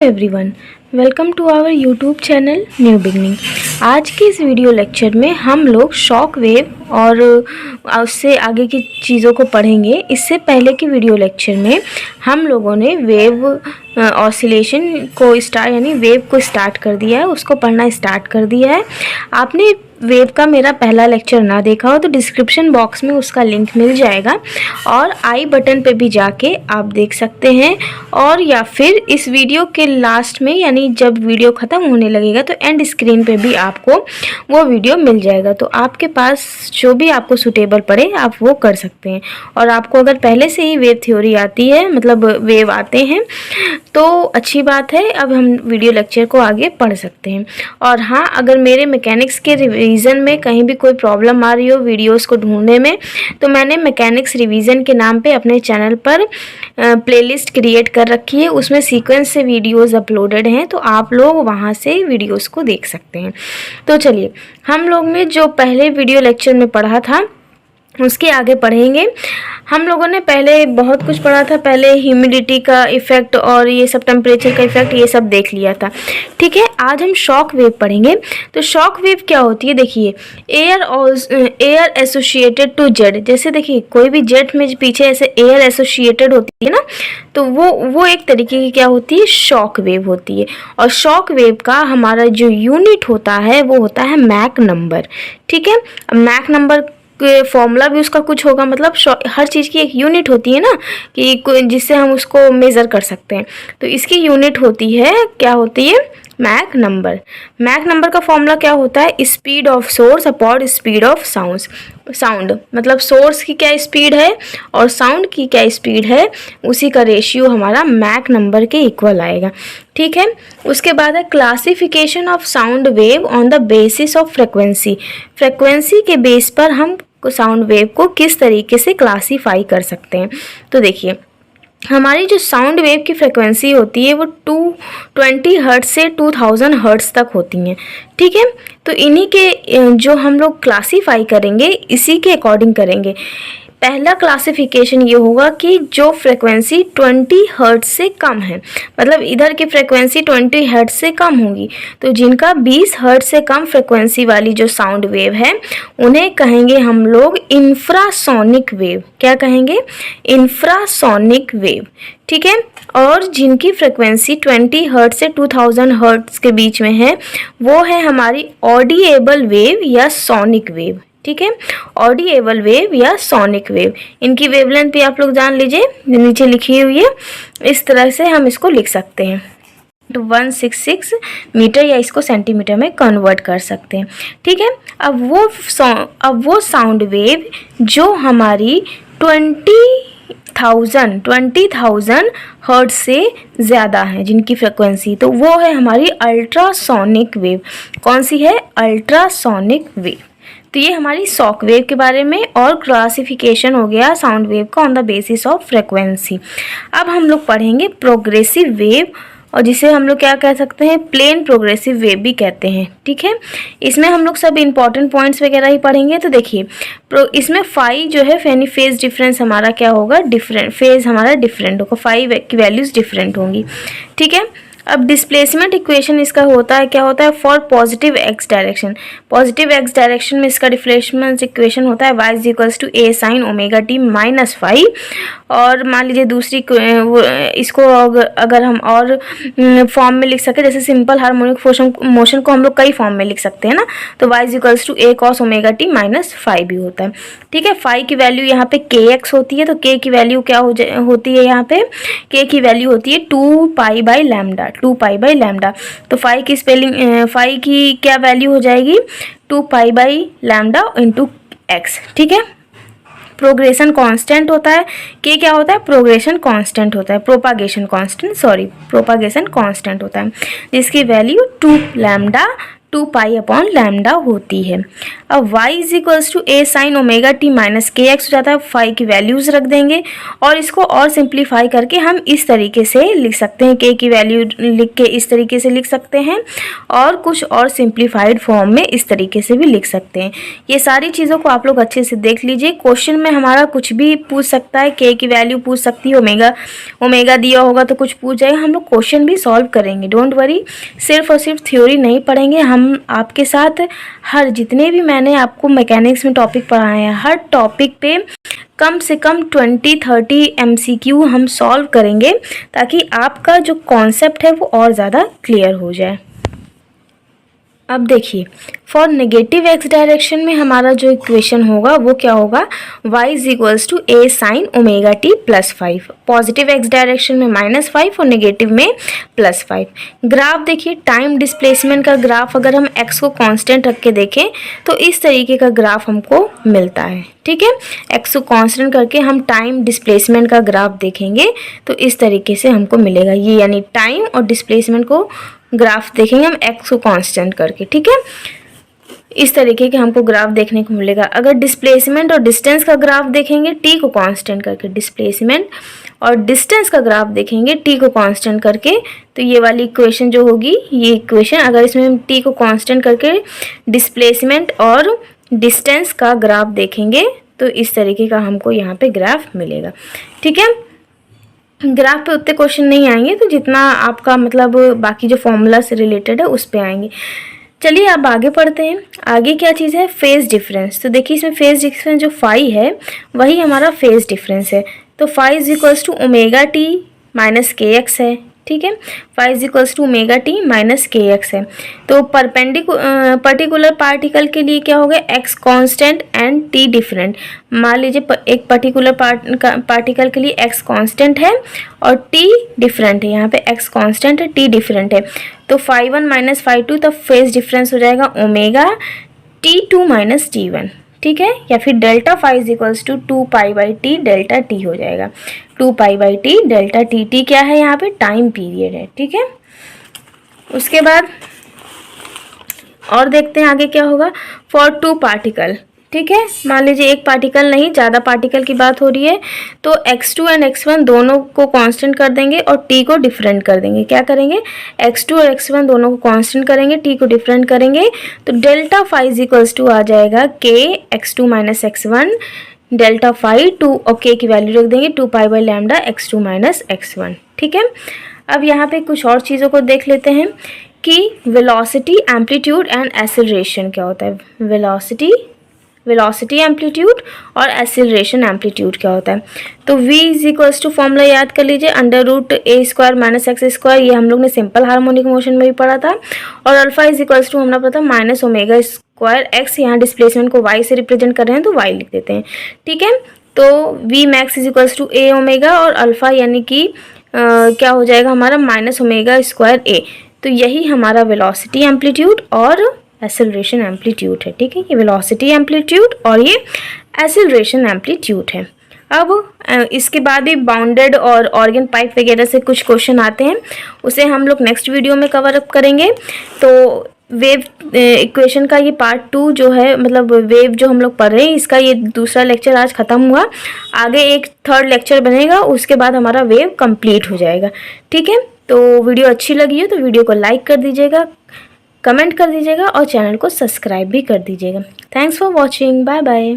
Everyone, welcome to our YouTube channel new beginning. आज के इस वीडियो लेक्चर में हम लोग शॉक वेव और उससे आगे की चीज़ों को पढ़ेंगे। इससे पहले की वीडियो लेक्चर में हम लोगों ने वेव ऑसिलेशन को वेव को स्टार्ट कर दिया है, उसको पढ़ना स्टार्ट कर दिया है। आपने वेव का मेरा पहला लेक्चर ना देखा हो तो डिस्क्रिप्शन बॉक्स में उसका लिंक मिल जाएगा और आई बटन पे भी जाके आप देख सकते हैं, और या फिर इस वीडियो के लास्ट में यानी जब वीडियो ख़त्म होने लगेगा तो एंड स्क्रीन पे भी आपको वो वीडियो मिल जाएगा। तो आपके पास जो भी आपको सूटेबल पड़े आप वो कर सकते हैं। और आपको अगर पहले से ही वेव थ्योरी आती है, मतलब वेव आते हैं, तो अच्छी बात है। अब हम वीडियो लेक्चर को आगे पढ़ सकते हैं। और हाँ, अगर मेरे मैकेनिक्स के रिवीजन में कहीं भी कोई प्रॉब्लम आ रही हो वीडियोस को ढूंढने में, तो मैंने मैकेनिक्स रिवीजन के नाम पे अपने चैनल पर प्लेलिस्ट क्रिएट कर रखी है। उसमें सीक्वेंस से वीडियोस अपलोडेड हैं, तो आप लोग वहाँ से वीडियोस को देख सकते हैं। तो चलिए, हम लोग ने जो पहले वीडियो लेक्चर में पढ़ा था उसके आगे पढ़ेंगे। हम लोगों ने पहले बहुत कुछ पढ़ा था। पहले ह्यूमिडिटी का इफ़ेक्ट और ये सब टेम्परेचर का इफ़ेक्ट ये सब देख लिया था, ठीक है। आज हम शॉक वेव पढ़ेंगे। तो शॉक वेव क्या होती है, देखिए, एयर एसोसिएटेड टू जेट। जैसे देखिए, कोई भी जेट में पीछे ऐसे एयर एसोसिएटेड होती है ना, तो वो एक तरीके की क्या होती है, शॉक वेव होती है। और शॉक वेव का हमारा जो यूनिट होता है वो होता है मैक नंबर, ठीक है। मैक नंबर फॉर्मूला भी उसका कुछ होगा, मतलब हर चीज़ की एक यूनिट होती है ना, कि जिससे हम उसको मेज़र कर सकते हैं। तो इसकी यूनिट होती है, क्या होती है, मैक नंबर। मैक नंबर का फॉर्मूला क्या होता है, speed of source upon speed of sound. मतलब सोर्स की क्या स्पीड है और साउंड की क्या स्पीड है, उसी का रेशियो हमारा मैक नंबर के इक्वल आएगा, ठीक है। उसके बाद है classification of sound wave on the basis of frequency. Frequency के बेस पर हम साउंड वेव को किस तरीके से क्लासीफाई कर सकते हैं। तो देखिए, हमारी जो साउंड वेव की फ्रिक्वेंसी होती है वो 220 हर्ट्ज से 2000 हर्ट्ज तक होती हैं, ठीक है। तो इन्हीं के जो हम लोग क्लासीफाई करेंगे इसी के अकॉर्डिंग करेंगे। पहला क्लासिफिकेशन ये होगा कि जो फ्रिक्वेंसी 20 हर्ट्ज से कम है, मतलब इधर की फ्रिक्वेंसी 20 हर्ट्ज से कम होगी, तो जिनका 20 हर्ट्ज से कम फ्रिक्वेंसी वाली जो साउंड वेव है उन्हें कहेंगे हम लोग इंफ्रासोनिक वेव। क्या कहेंगे, इंफ्रासोनिक वेव, ठीक है। और जिनकी फ्रिक्वेंसी 20 हर्ट्ज से 2000 हर्ट्ज के बीच में है वो है हमारी ऑडिएबल वेव या सोनिक वेव, ठीक है। ऑडिएबल वेव या सोनिक वेव, इनकी वेवलेंथ भी आप लोग जान लीजिए, नीचे लिखी हुई है। इस तरह से हम इसको लिख सकते हैं, 166 मीटर, या इसको सेंटीमीटर में कन्वर्ट कर सकते हैं, ठीक है। अब वो साउंड वेव जो हमारी 20,000 हर्ट्ज से ज़्यादा है जिनकी फ्रिक्वेंसी, तो वो है हमारी अल्ट्रासोनिक वेव। कौन सी है, अल्ट्रासोनिक वेव। तो ये हमारी शॉक वेव के बारे में और क्लासिफिकेशन हो गया साउंड वेव का on the basis of frequency. अब हम लोग पढ़ेंगे प्रोग्रेसिव वेव, और जिसे हम लोग क्या कह सकते हैं, प्लेन प्रोग्रेसिव वेव भी कहते हैं, ठीक है। इसमें हम लोग सब इंपॉर्टेंट पॉइंट्स वगैरह ही पढ़ेंगे। तो देखिए, इसमें फाई जो है यानी फेज डिफरेंस हमारा क्या होगा, डिफरेंट, फेज हमारा डिफरेंट होगा, फाई की वैल्यूज़ डिफरेंट होंगी, ठीक है। अब डिस्प्लेसमेंट इक्वेशन इसका होता है, क्या होता है, for positive X direction. Positive X direction में इसका डिस्प्लेसमेंट इक्वेशन होता है y equals to a sine omega T minus phi. और मान लीजिए दूसरी इसको अगर हम और फॉर्म में लिख सके, जैसे सिंपल हार्मोनिक मोशन को हम लोग कई फॉर्म में लिख सकते हैं ना, तो y equals to a cos omega T minus phi भी होता है, ठीक है। फाई की वैल्यू यहाँ पे kx होती है, तो k की वैल्यू क्या होती है, यहाँ पे k की वैल्यू होती है 2 pi by lambda, 2 pi by lambda. तो फाई की फाई की क्या वैल्यू हो जाएगी, 2 pi by lambda into x, ठीक है। प्रोग्रेशन कांस्टेंट होता है, के क्या होता है, प्रोग्रेशन कांस्टेंट होता है, प्रोपागेशन कांस्टेंट होता है, जिसकी value 2 lambda 2 pi upon lambda होती है। अब y is equals to a sine omega T minus K X हो जाता है। फाई की वैल्यूज़ रख देंगे और इसको और सिंप्लीफाई करके हम इस तरीके से लिख सकते हैं, k की वैल्यू लिख के इस तरीके से लिख सकते हैं और कुछ और सिंप्लीफाइड फॉर्म में इस तरीके से भी लिख सकते हैं। ये सारी चीज़ों को आप लोग अच्छे से देख लीजिए। क्वेश्चन में हमारा कुछ भी पूछ सकता है, k की वैल्यू पूछ सकती है, ओमेगा दिया होगा तो कुछ पूछ जाएगा। हम लोग क्वेश्चन भी सॉल्व करेंगे, डोंट वरी। सिर्फ और सिर्फ थ्योरी नहीं पढ़ेंगे, हम आपके साथ हर जितने भी मैंने आपको मैकेनिक्स में टॉपिक पढ़ाए हैं, हर टॉपिक पे कम से कम 20-30 MCQ हम सॉल्व करेंगे ताकि आपका जो कॉन्सेप्ट है वो और ज़्यादा क्लियर हो जाए। अब देखिए, फॉर नेगेटिव एक्स डायरेक्शन में हमारा जो इक्वेशन होगा वो क्या होगा, y is equals to a sine omega T plus 5। Positive X direction में -5 और नेगेटिव में +5। ग्राफ देखिए, टाइम डिस्प्लेसमेंट का ग्राफ अगर हम x को कांस्टेंट रख के देखें तो इस तरीके का ग्राफ हमको मिलता है। ठीक है, x को कांस्टेंट करके हम टाइम डिस्प्लेसमेंट का ग्राफ देखेंगे तो इस तरीके से हमको मिलेगा। ये यानी टाइम और डिस्प्लेसमेंट को ग्राफ देखेंगे हम x को कांस्टेंट करके। ठीक है, इस तरीके के हमको ग्राफ देखने को मिलेगा। अगर डिस्प्लेसमेंट और डिस्टेंस का ग्राफ देखेंगे t को कांस्टेंट करके, डिस्प्लेसमेंट और डिस्टेंस का ग्राफ देखेंगे t को कांस्टेंट करके, तो ये वाली इक्वेशन जो होगी, ये इक्वेशन अगर इसमें हम t को कांस्टेंट करके डिस्प्लेसमेंट और डिस्टेंस का ग्राफ देखेंगे तो इस तरीके का हमको यहाँ पे ग्राफ मिलेगा। ठीक है, ग्राफ पे उतने क्वेश्चन नहीं आएंगे, तो जितना आपका मतलब बाकी जो फॉर्मूला से रिलेटेड है उस पे आएंगे। चलिए अब आगे पढ़ते हैं। आगे क्या चीज़ है, फेज डिफरेंस। तो देखिए इसमें फेज डिफरेंस जो फाई है वही हमारा फेज डिफरेंस है। तो phi is equals to omega T minus K X है। ठीक है, phi is equals to omega T minus K X है। तो पर्टिकुलर पार्टिकल के लिए क्या होगा, X constant and T different. मान लीजिए एक पर्टिकुलर पार्टिकल के लिए एक्स कांस्टेंट है और टी डिफरेंट है। यहाँ पे एक्स कांस्टेंट है, टी डिफरेंट है, तो फाई 1 माइनस फाई 2, तब फेज डिफरेंस हो जाएगा ओमेगा T2 माइनस T1। ठीक है, या फिर delta phi is equals to 2 pi by T delta T हो जाएगा। 2 pi by T delta T, T क्या है यहाँ पे, टाइम पीरियड है। ठीक है, उसके बाद और देखते हैं आगे क्या होगा, फॉर 2 पार्टिकल। ठीक है, मान लीजिए एक पार्टिकल नहीं, ज़्यादा पार्टिकल की बात हो रही है, तो x2 एंड x1 दोनों को कांस्टेंट कर देंगे और t को डिफरेंट कर देंगे। क्या करेंगे, x2 और x1 दोनों को कांस्टेंट करेंगे, t को डिफरेंट करेंगे, तो delta phi is equals to आ जाएगा k x2 minus x1 delta phi 2 और k की वैल्यू रख देंगे 2 pi by lambda x2 minus x1। ठीक है, अब यहाँ पे कुछ और चीज़ों को देख लेते हैं कि वेलोसिटी, एम्पलीट्यूड एंड एक्सेलरेशन क्या होता है। वेलोसिटी एम्पलीट्यूड और एक्सेलरेशन एम्पलीट्यूड क्या होता है। तो v is equals to formula याद कर लीजिए, under root a square minus x square. ये हम लोग ने सिंपल हार्मोनिक मोशन में भी पढ़ा था। और अल्फा इज इक्वल्स टू हमने पता माइनस ओमेगा स्क्वायर एक्स। यहाँ डिस्प्लेसमेंट को y से रिप्रेजेंट कर रहे हैं तो y लिख देते हैं। ठीक है, तो v max is equals to a omega और अल्फा यानी कि क्या हो जाएगा हमारा माइनस ओमेगा स्क्वायर ए। तो यही हमारा वेलोसिटी एम्पलीट्यूड और एक्सेलरेशन एम्पलीट्यूड है। ठीक है, ये वेलोसिटी एम्पलीट्यूड और ये एक्सेलरेशन एम्पलीट्यूड है। अब इसके बाद भी बाउंडेड और ऑर्गन पाइप वगैरह से कुछ क्वेश्चन आते हैं, उसे हम लोग नेक्स्ट वीडियो में कवर अप करेंगे। तो वेव इक्वेशन का ये पार्ट 2 जो है, मतलब वेव जो हम लोग पढ़ रहे हैं, इसका ये दूसरा लेक्चर आज ख़त्म हुआ। आगे एक 3rd लेक्चर बनेगा, उसके बाद हमारा वेव कंप्लीट हो जाएगा। ठीक है, तो वीडियो अच्छी लगी हो तो वीडियो को लाइक कर दीजिएगा, कमेंट कर दीजिएगा और चैनल को सब्सक्राइब भी कर दीजिएगा। Thanks for watching, bye bye.